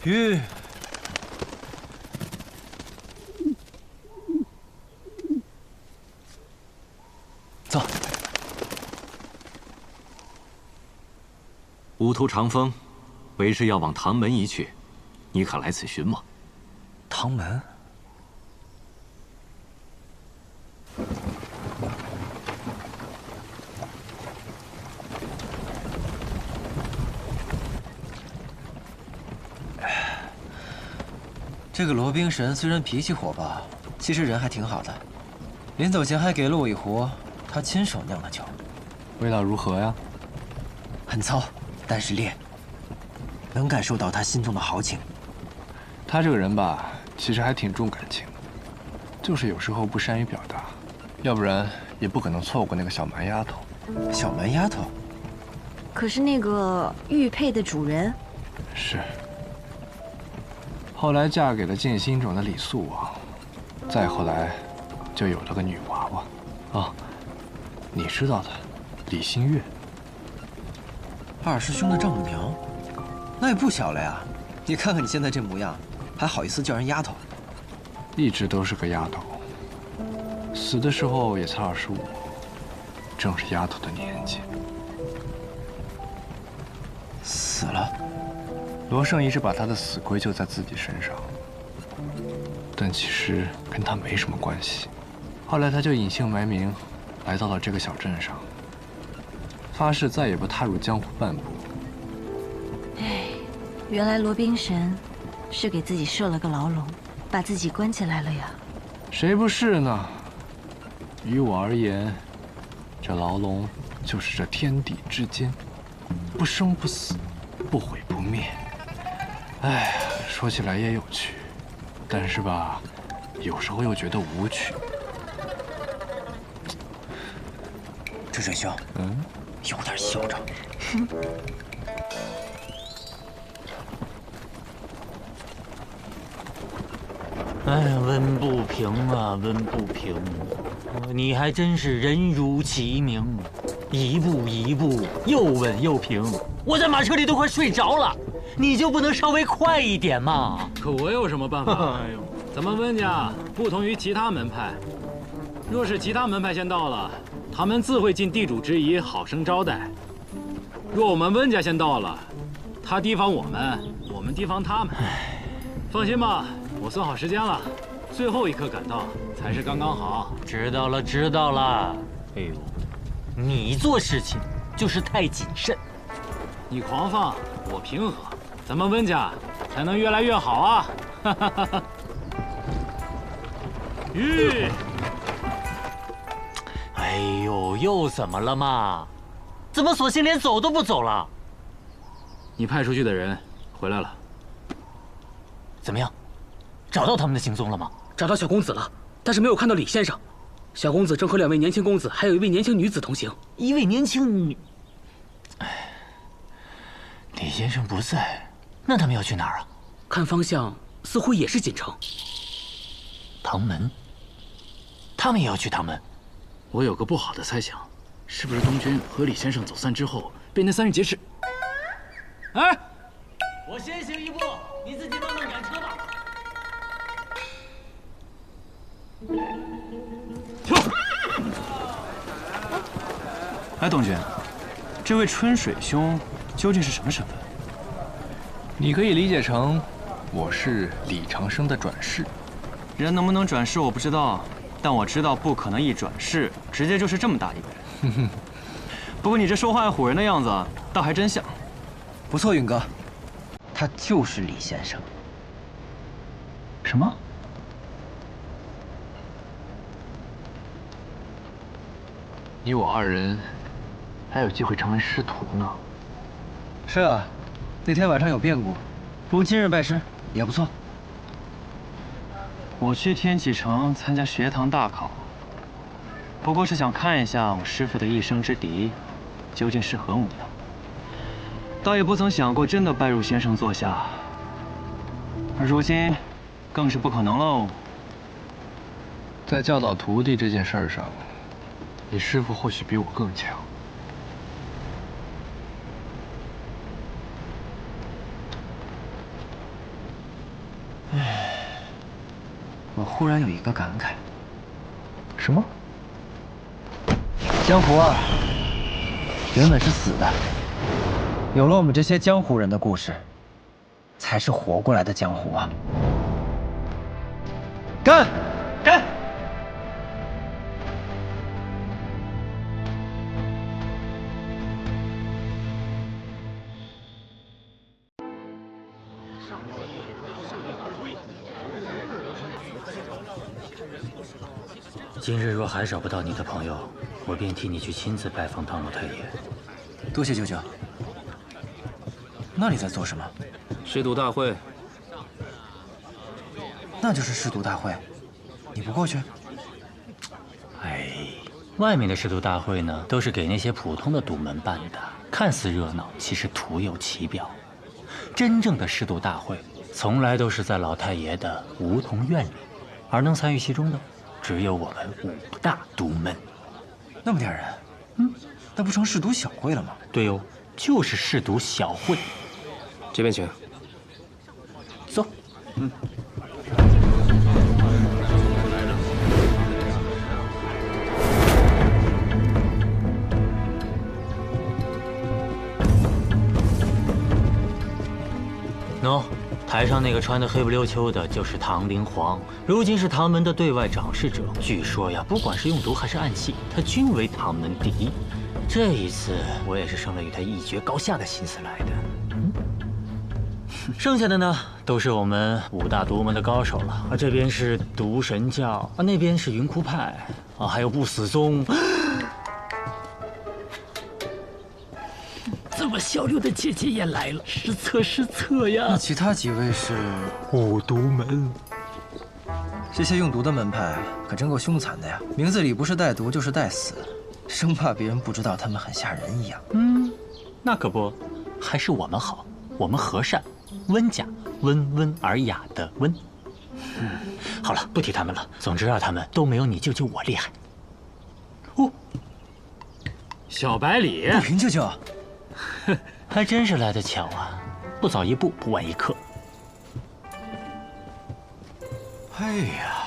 玉，走。吾图长风，为是要往唐门一去，你可来此寻吗？唐门。 这个罗冰神虽然脾气火爆，其实人还挺好的。临走前还给了我一壶他亲手酿的酒，味道如何呀？很糙，但是烈，能感受到他心中的豪情。他这个人吧，其实还挺重感情，就是有时候不善于表达，要不然也不可能错过那个小蛮丫头。小蛮丫头？可是那个玉佩的主人，是。 后来嫁给了剑心种的李素王，再后来，就有了个女娃娃。哦，你知道的，李新月。二师兄的丈母娘，那也不小了呀。你看看你现在这模样，还好意思叫人丫头？一直都是个丫头，死的时候也才25，正是丫头的年纪。死了。 罗胜一直把他的死归咎在自己身上，但其实跟他没什么关系。后来他就隐姓埋名，来到了这个小镇上，发誓再也不踏入江湖半步。哎，原来罗冰神是给自己设了个牢笼，把自己关起来了呀。谁不是呢？于我而言，这牢笼就是这天地之间，不生不死，不毁不灭。 哎，说起来也有趣，但是吧，有时候又觉得无趣。这阵兄，有点嚣张。哎呀，温不平啊，温不平！你还真是人如其名，一步一步又稳又平。我在马车里都快睡着了。 你就不能稍微快一点吗？可我有什么办法？哎呦，咱们温家不同于其他门派，若是其他门派先到了，他们自会尽地主之谊，好生招待；若我们温家先到了，他提防我们，我们提防他们。放心吧，我算好时间了，最后一刻赶到才是刚刚好。知道了，知道了。哎呦，你做事情就是太谨慎。你狂放，我平和。 咱们温家才能越来越好啊！玉，哎呦，又怎么了嘛？怎么索性连走都不走了？你派出去的人回来了，怎么样？找到他们的行踪了吗？找到小公子了，但是没有看到李先生。小公子正和2位年轻公子，还有1位年轻女子同行。1位年轻女……哎，李先生不在。 那他们要去哪儿啊？看方向似乎也是锦城。唐门，他们也要去唐门。我有个不好的猜想，是不是东君和李先生走散之后被那3人劫持？哎，我先行一步，你自己慢慢赶车吧。停！哎，东君，这位春水兄究竟是什么身份？ 你可以理解成，我是李长生的转世。人能不能转世我不知道，但我知道不可能一转世直接就是这么大一个人。不过你这说话唬人的样子，倒还真像。不错，允哥，他就是李先生。什么？你我2人还有机会成为师徒呢。是啊。 那天晚上有变故，不如今日拜师也不错。我去天启城参加学堂大考，不过是想看一下我师父的一生之敌究竟是何模样，倒也不曾想过真的拜入先生座下。而如今，更是不可能喽。在教导徒弟这件事上，你师父或许比我更强。我忽然有一个感慨。什么？江湖啊，原本是死的，有了我们这些江湖人的故事，才是活过来的江湖啊！干！干！今日若还找不到你的朋友，我便替你去亲自拜访唐老太爷。多谢舅舅。那你在做什么？试毒大会。那就是试毒大会，你不过去？哎，外面的试毒大会呢，都是给那些普通的赌门办的，看似热闹，其实徒有其表。真正的试毒大会，从来都是在老太爷的梧桐院里，而能参与其中的，只有我们5大毒门。那么点人，那不成试毒小会了吗？对哦，就是试毒小会。这边请。走。喏，台上那个穿得黑不溜秋的，就是唐灵皇，如今是唐门的对外掌事者。据说呀，不管是用毒还是暗器，他均为唐门第一。这一次，我也是生了与他一决高下的心思来的。剩下的呢，都是我们5大毒门的高手了。这边是毒神教，那边是云窟派，还有不死宗。这么小六的姐姐也来了，失策呀！那其他几位是5毒门。这些用毒的门派可真够凶残的呀，名字里不是带毒就是带死，生怕别人不知道他们很吓人一样。那可不，还是我们好，我们和善。温家，温文尔雅的温。好了，不提他们了。总之啊，他们都没有你舅舅我厉害。哦，小百里，不平舅舅，还真是来得巧啊！不早一步，不晚一刻。哎呀，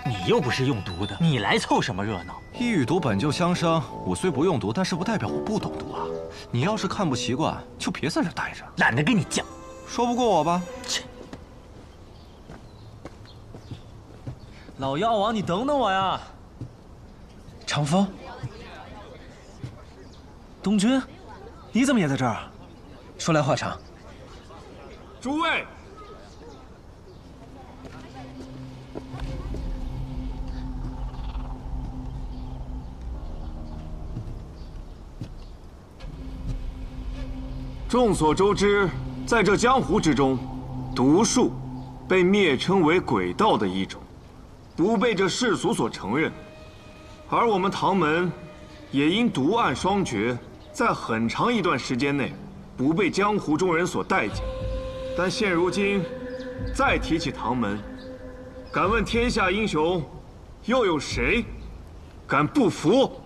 你又不是用毒的，你来凑什么热闹？一与毒本就相生，我虽不用毒，但是不代表我不懂毒啊。你要是看不习惯，就别在这待着。懒得跟你犟，说不过我吧？切！老药王，你等等我呀！长风，东君，你怎么也在这儿？说来话长。诸位。众所周知，在这江湖之中，毒术被蔑称为鬼道的一种，不被这世俗所承认。而我们唐门也因毒案双绝，在很长一段时间内不被江湖中人所待见。但现如今再提起唐门，敢问天下英雄，又有谁敢不服？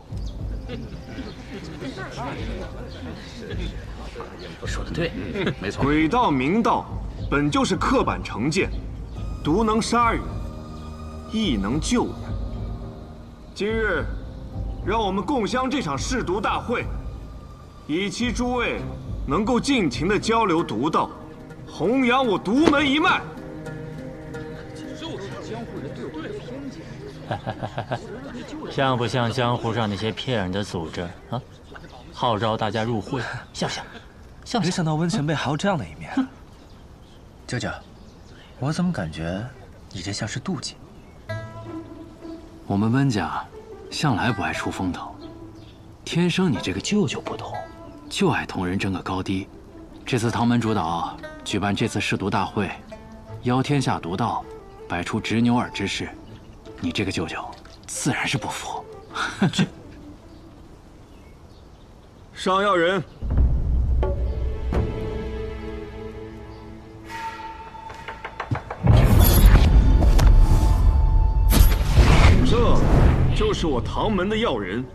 说的对，没错。鬼道明道本就是刻板成见，毒能杀人，亦能救人。今日，让我们共襄这场试毒大会，以期诸位能够尽情地交流毒道，弘扬我独门一脉。像不像江湖上那些骗人的组织啊？号召大家入会，像不像？像不像？没想到温前辈还有这样的一面。舅舅，我怎么感觉你这像是妒忌？我们温家向来不爱出风头，天生你这个舅舅不同，就爱同人争个高低。这次唐门主导举办这次试毒大会，邀天下毒道，摆出执牛耳之势，你这个舅舅自然是不服。去。上药人。这就是我唐门的药人，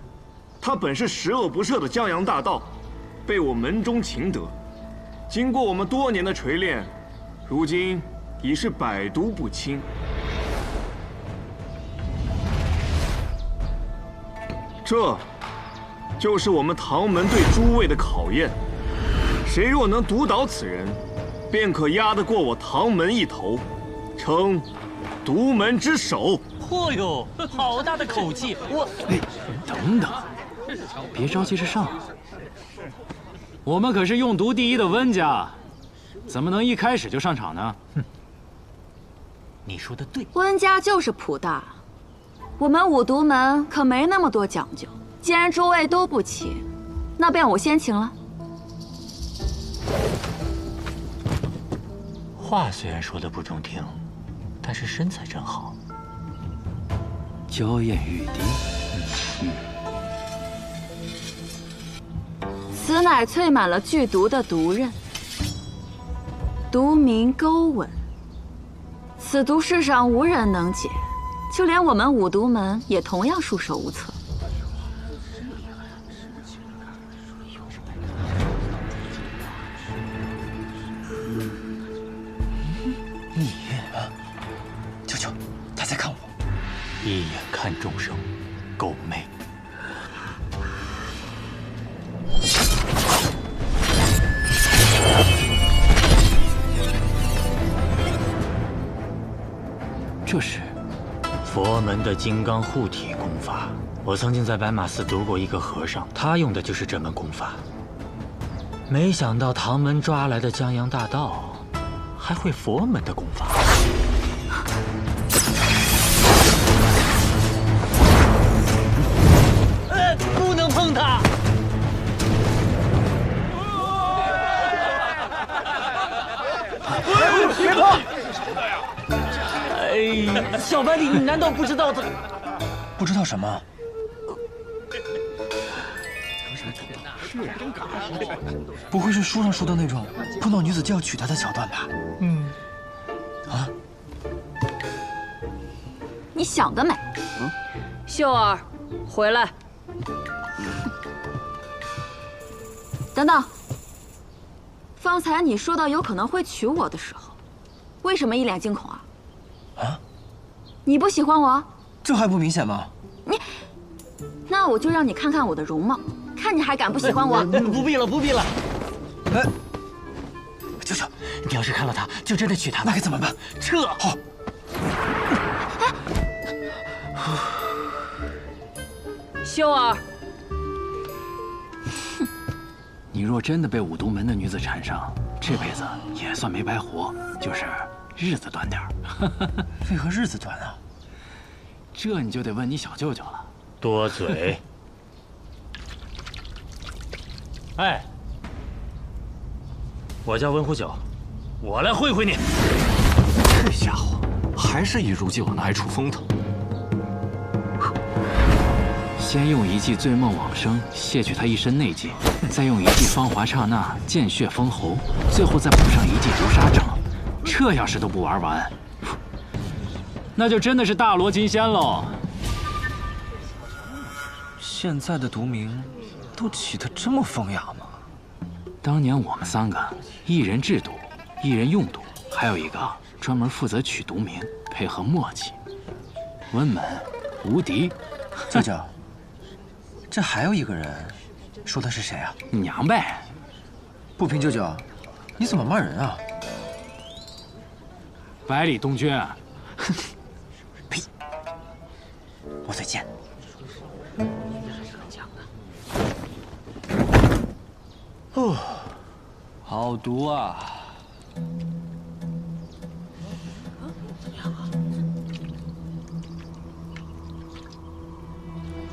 他本是十恶不赦的江洋大盗，被我门中擒得。经过我们多年的锤炼，如今已是百毒不侵。这就是我们唐门对诸位的考验。谁若能毒倒此人，便可压得过我唐门一头，称独门之首。嚯哟，好大的口气！等等，别着急着上。我们可是用毒第一的温家，怎么能一开始就上场呢？哼，你说的对。温家就是普大，我们五毒门可没那么多讲究。既然诸位都不齐，那便我先请了。话虽然说的不中听，但是身材真好。娇艳欲滴。此乃淬满了剧毒的毒刃，毒名勾吻。此毒世上无人能解，就连我们五毒门也同样束手无策。舅舅，他在看我。一眼看众生，狗妹。这是佛门的金刚护体功法。我曾经在白马寺读过一个和尚，他用的就是这门功法。没想到唐门抓来的江洋大盗，还会佛门的功法。不能碰他！别碰！哎，小白领，你难道不知道他？不知道什么？不会是书上说的那种碰到女子就要娶她的桥段吧？啊？你想得美！秀儿，回来。等等，方才你说到有可能会娶我的时候，为什么一脸惊恐啊？啊？你不喜欢我？这还不明显吗？那我就让你看看我的容貌，看你还敢不喜欢我？不必了，不必了。哎，舅舅，你要是看了他，就真的娶她，那该怎么办？撤！好。秀儿，你若真的被五毒门的女子缠上，这辈子也算没白活，就是日子短点儿。为何日子短啊？这你就得问你小舅舅了。多嘴。哎，我叫温壶酒，我来会会你。这家伙还是一如既往的爱出风头。先用一记醉梦往生卸去他一身内劲，再用一记芳华刹那见血封喉，最后再补上一记毒杀掌。这要是都不玩完，那就真的是大罗金仙喽。现在的毒名都起得这么风雅吗？当年我们三个，一人制毒，一人用毒，还有一个专门负责取毒名，配合默契。温门无敌。舅舅，这还有一个人，说的是谁啊？娘呗。不平舅舅，你怎么骂人啊？百里东君。呸！我嘴贱。哦，好毒啊！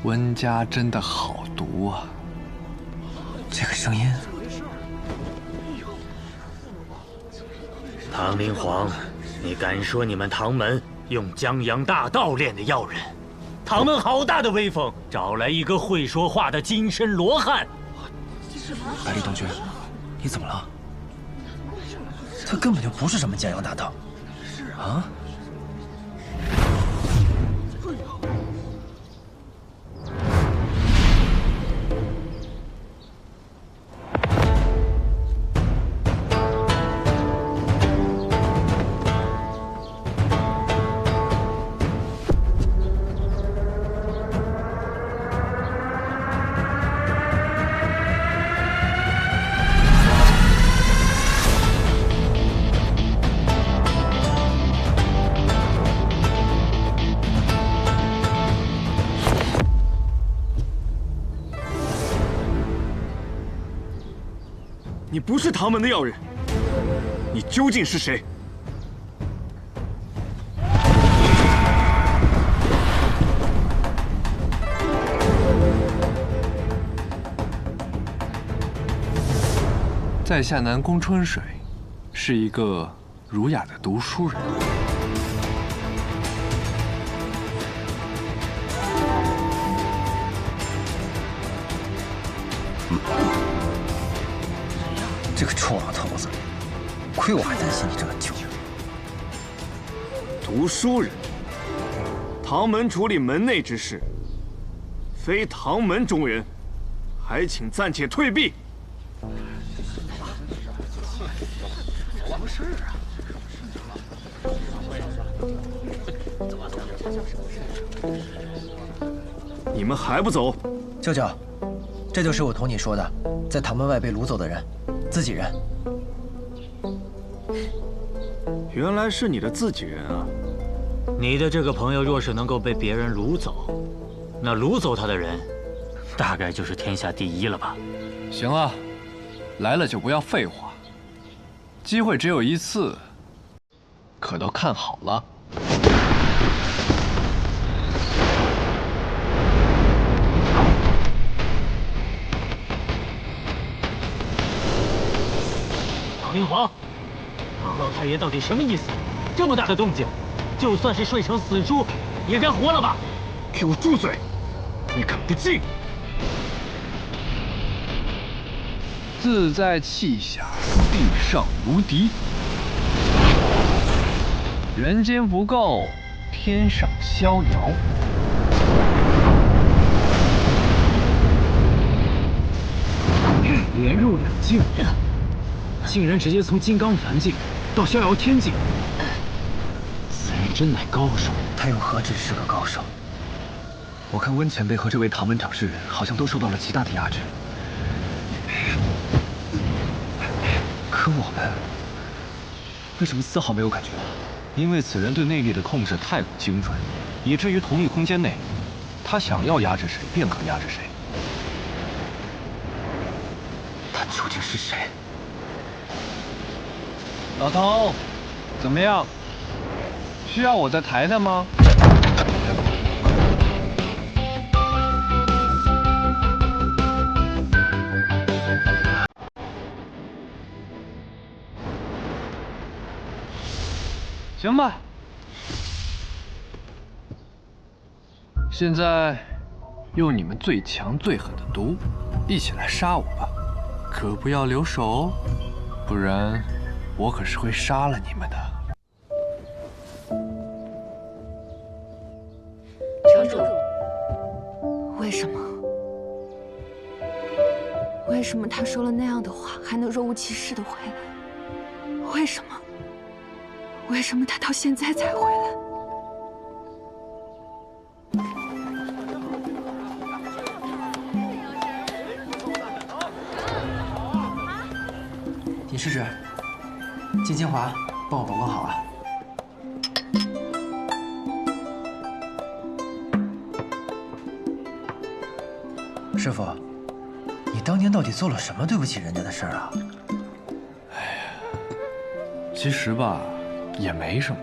温家真的好毒啊！这个声音，唐明皇，你敢说你们唐门用江洋大盗炼的药人？唐门好大的威风，找来一个会说话的金身罗汉。百里东君，你怎么了？他根本就不是什么江洋大盗。啊？你不是唐门的要人，你究竟是谁？在下南宫春水，是一个儒雅的读书人。这个臭老头子，亏我还担心你这么久。读书人，唐门处理门内之事，非唐门中人，还请暂且退避。是啊。你们还不走？舅舅，这就是我同你说的，在唐门外被掳走的人，自己人。原来是你的自己人啊！你的这个朋友若是能够被别人掳走，那掳走他的人，大概就是天下第一了吧？行了，来了就不要废话，机会只有一次，可都看好了。唐明皇，唐老太爷到底什么意思？这么大的动静，就算是睡成死猪，也该活了吧？给我住嘴！你敢不敬？自在气下，地上无敌。人间不够，天上逍遥。连入两境，竟然直接从金刚凡境到逍遥天境，此人真乃高手。他又何止是个高手？我看温前辈和这位唐门掌事好像都受到了极大的压制。可我们为什么丝毫没有感觉？因为此人对内力的控制太过精准，以至于同一空间内，他想要压制谁便可压制谁。他究竟是谁？老头，怎么样？需要我再抬抬吗？行吧，现在用你们最强最狠的毒，一起来杀我吧！可不要留手哦，不然我可是会杀了你们的。城主，为什么？为什么他说了那样的话，还能若无其事的回来？为什么？为什么他到现在才回来？尹世子，金清华，帮我保管好啊。师傅，你当年到底做了什么对不起人家的事儿啊？哎呀，其实吧，也没什么。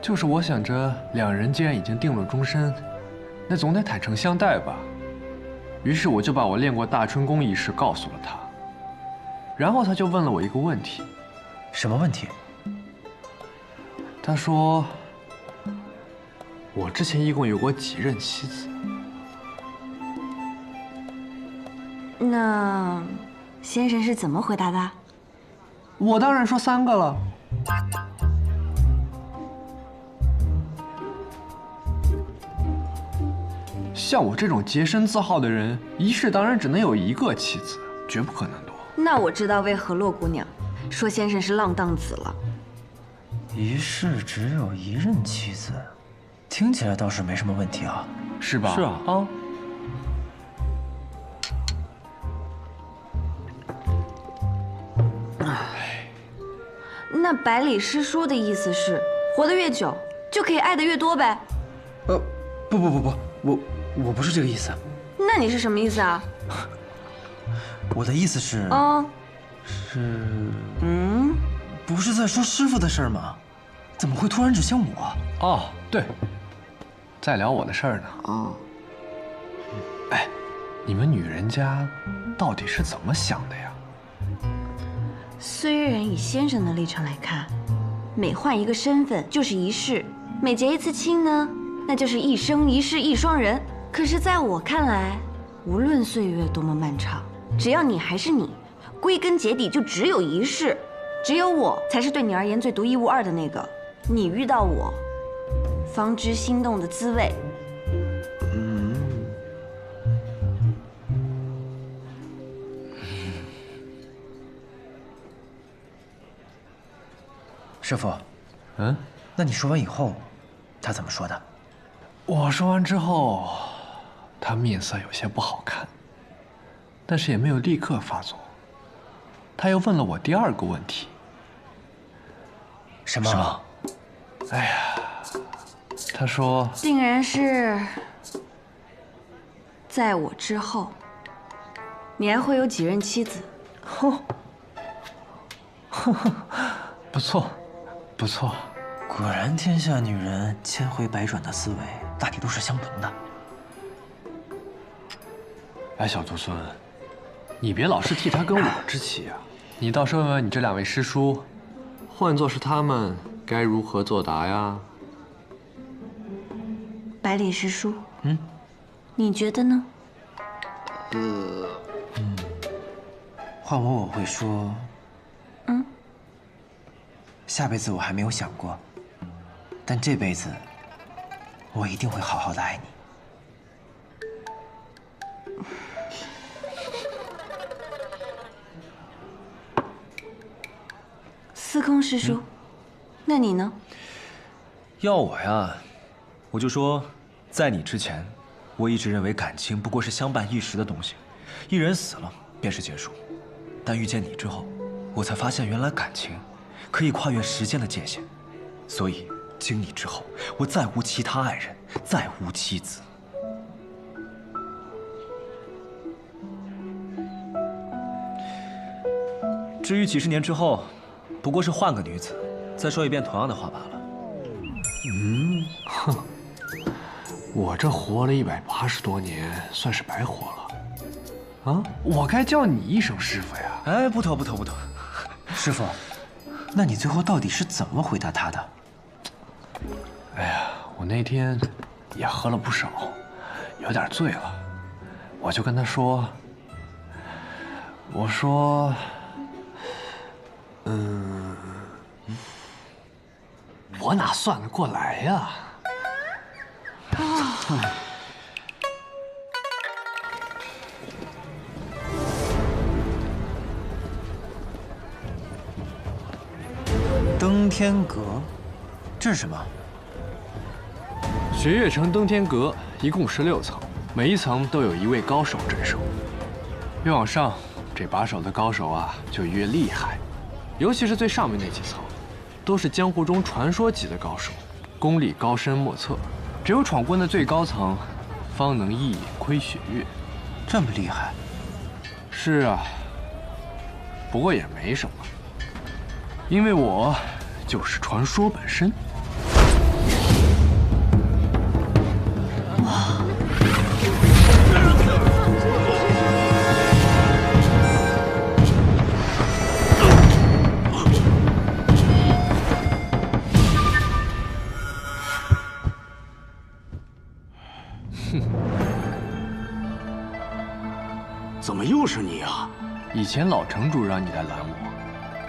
就是我想着两人既然已经定了终身，那总得坦诚相待吧。于是我就把我练过大春宫一事告诉了他，然后他就问了我一个问题。什么问题？他说，我之前一共有过几任妻子？那先生是怎么回答的？我当然说3个了。像我这种洁身自好的人，一世当然只能有1个妻子，绝不可能多。那我知道为何洛姑娘说先生是浪荡子了。一世只有1任妻子，听起来倒是没什么问题啊，是吧？是啊。啊。那百里师叔的意思是，活得越久就可以爱得越多呗？不，我不是这个意思。那你是什么意思啊？我的意思是，不是在说师傅的事儿吗？怎么会突然指向我？哦，对，在聊我的事儿呢。哦，哎，你们女人家到底是怎么想的呀？虽然以先生的立场来看，每换一个身份就是一世，每结一次亲呢，那就是一生一世一双人。可是在我看来，无论岁月多么漫长，只要你还是你，归根结底就只有一世，只有我才是对你而言最独一无二的那个。你遇到我，方知心动的滋味。师傅，那你说完以后，他怎么说的？我说完之后，他面色有些不好看，但是也没有立刻发作。他又问了我第二个问题。什么？哎呀，他说，定然是在我之后，你还会有几任妻子？不错，不错。果然，天下女人千回百转的思维，大抵都是相同的。哎，小徒孙，你别老是替他跟我置气啊！你倒是问问你这两位师叔，换作是他们，该如何作答呀？百里师叔，你觉得呢？换我会说，下辈子我还没有想过，但这辈子我一定会好好的爱你。司空师叔，那你呢？要我呀，我就说，在你之前，我一直认为感情不过是相伴一时的东西，一人死了便是结束。但遇见你之后，我才发现原来感情可以跨越时间的界限。所以经你之后，我再无其他爱人，再无妻子。至于几十年之后，不过是换个女子，再说一遍同样的话罢了。我这活了180多年，算是白活了。啊，我该叫你一声师傅呀！哎，不妥。师傅，那你最后到底是怎么回答他的？哎呀，我那天也喝了不少，有点醉了，我就跟他说，我说，我哪算得过来呀？登天阁，这是什么？雪月城登天阁一共16层，每一层都有一位高手镇守。越往上，这把守的高手啊就越厉害，尤其是最上面那几层，都是江湖中传说级的高手，功力高深莫测。只有闯过那最高层，方能一眼窥雪月。这么厉害？是啊，不过也没什么，因为我就是传说本身。怎么又是你啊？以前老城主让你来拦我，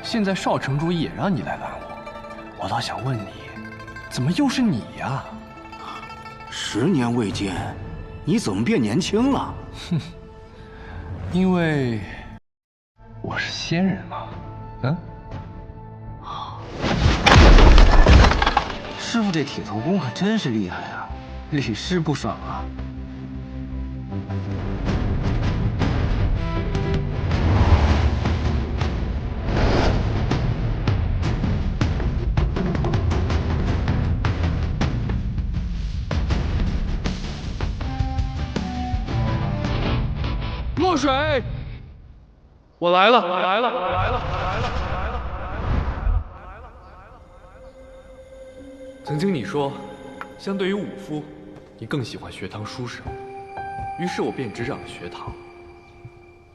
现在少城主也让你来拦我，我倒想问你，怎么又是你呀？10年未见，你怎么变年轻了？哼，因为我是仙人嘛。师傅这铁头功可真是厉害啊，屡试不爽啊。落水。我来了。曾经你说，相对于武夫，你更喜欢学堂书生，于是我便执掌了学堂。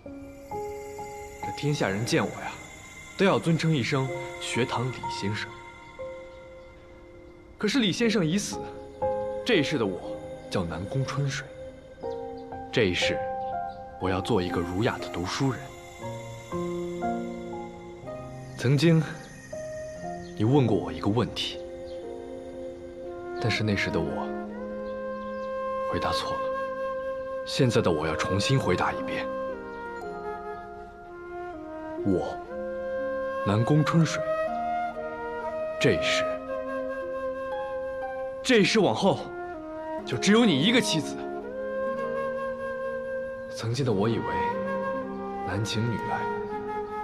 这天下人见我呀，都要尊称一声学堂李先生。可是李先生已死，这一世的我叫南宫春水。这一世，我要做一个儒雅的读书人。曾经，你问过我一个问题。但是那时的我回答错了，现在的我要重新回答一遍。我，南宫春水，这一世往后，就只有你一个妻子。曾经的我以为，男情女爱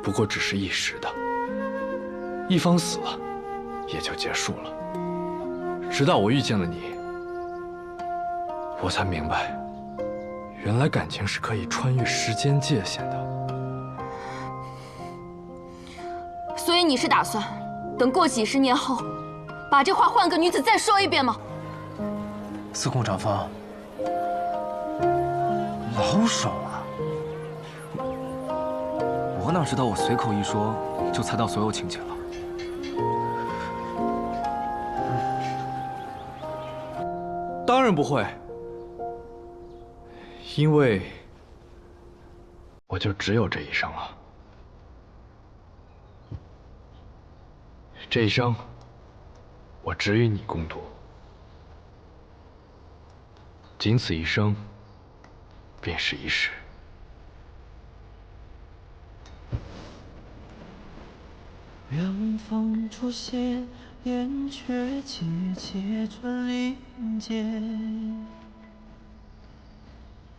不过只是一时的，一方死了，也就结束了。直到我遇见了你，我才明白，原来感情是可以穿越时间界限的。所以你是打算等过几十年后，把这话换个女子再说一遍吗？司空长风，老手啊！我哪知道我随口一说就猜到所有情节了。当然不会，因为我就只有这一生了。这一生，我只与你共度，仅此一生，便是一世。远方出现，燕雀节节穿林间。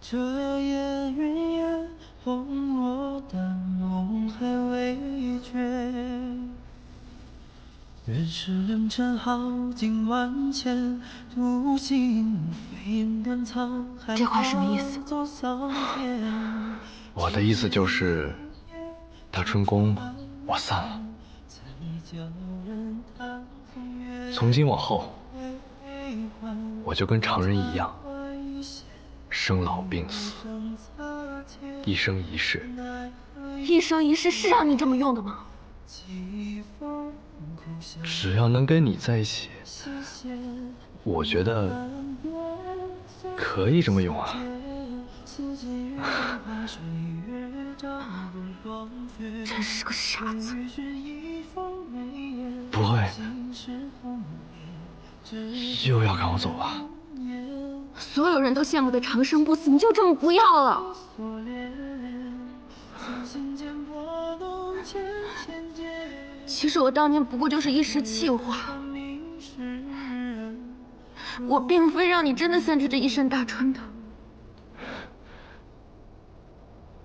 这夜云烟，风落丹梦还未绝。原是良辰好景万千，独行飞断沧海。这话什么意思？我的意思就是，大春宫我散了。从今往后，我就跟常人一样，生老病死，一生一世。一生一世是让你这么用的吗？只要能跟你在一起，我觉得可以这么用啊。真是个傻子。不会，又要赶我走吧？所有人都羡慕的长生不死，你就这么不要了？其实我当年不过就是一时气话，我并非让你真的散去这一身大春的。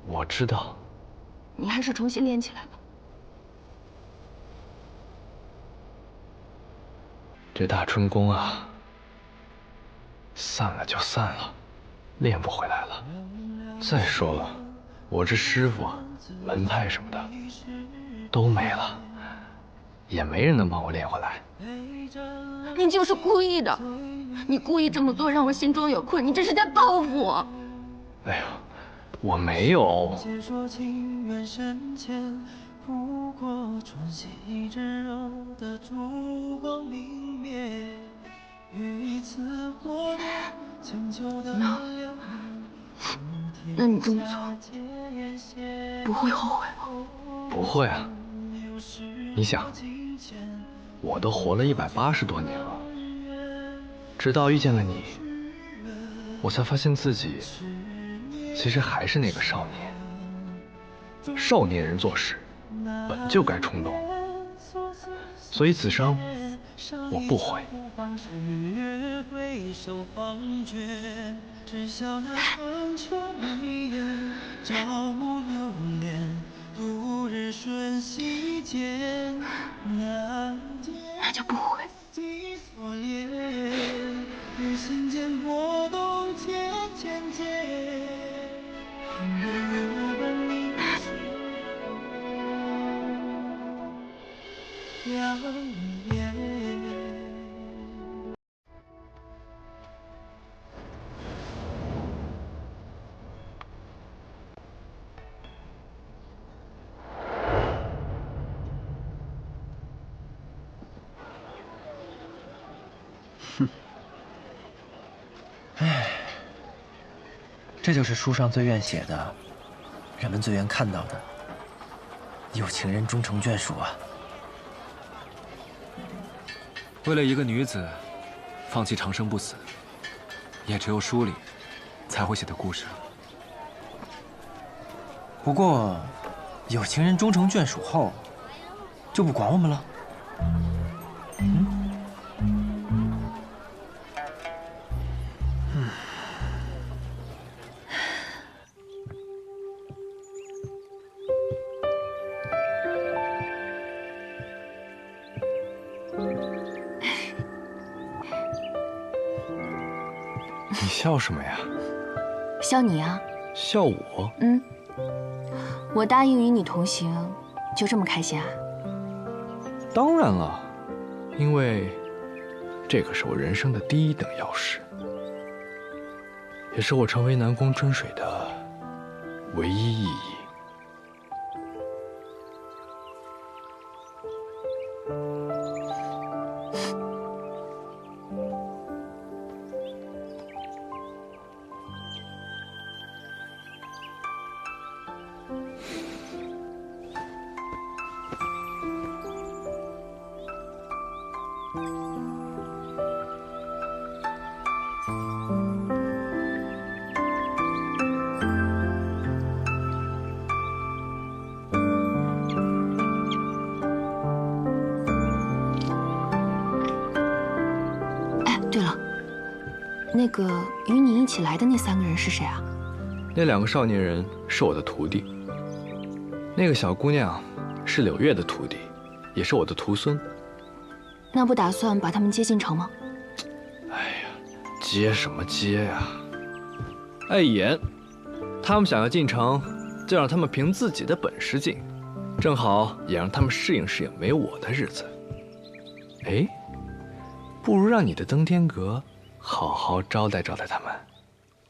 我知道。你还是重新练起来吧。这大春宫啊，散了就散了，练不回来了。再说了，我这师傅、门派什么的都没了，也没人能帮我练回来。你就是故意的，你故意这么做，让我心中有愧，你这是在报复我。哎呦，我没有。不过春夕炙热的烛光明灭，与此火焰将就的亮。那你这么做不会后悔吗？不会啊。你想，我都活了180多年了，直到遇见了你，我才发现自己其实还是那个少年。少年人做事本就该冲动，所以此生我不悔。那就不悔。两年。唉，这就是书上最愿写的，人们最愿看到的。有情人终成眷属啊！为了一个女子，放弃长生不死，也只有书里才会写的故事。不过，有情人终成眷属后，就不管我们了。你笑什么呀？笑你啊！笑我？我答应与你同行，就这么开心啊？当然了，因为这个是我人生的第一等要事，也是我成为南宫春水的唯一意义。对了，那个与你一起来的那3个人是谁啊？那2个少年人是我的徒弟，那个小姑娘是柳月的徒弟，也是我的徒孙。那不打算把他们接进城吗？哎呀，接什么接呀？碍眼，他们想要进城，就让他们凭自己的本事进，正好也让他们适应适应没我的日子。哎，不如让你的登天阁好好招待招待他们。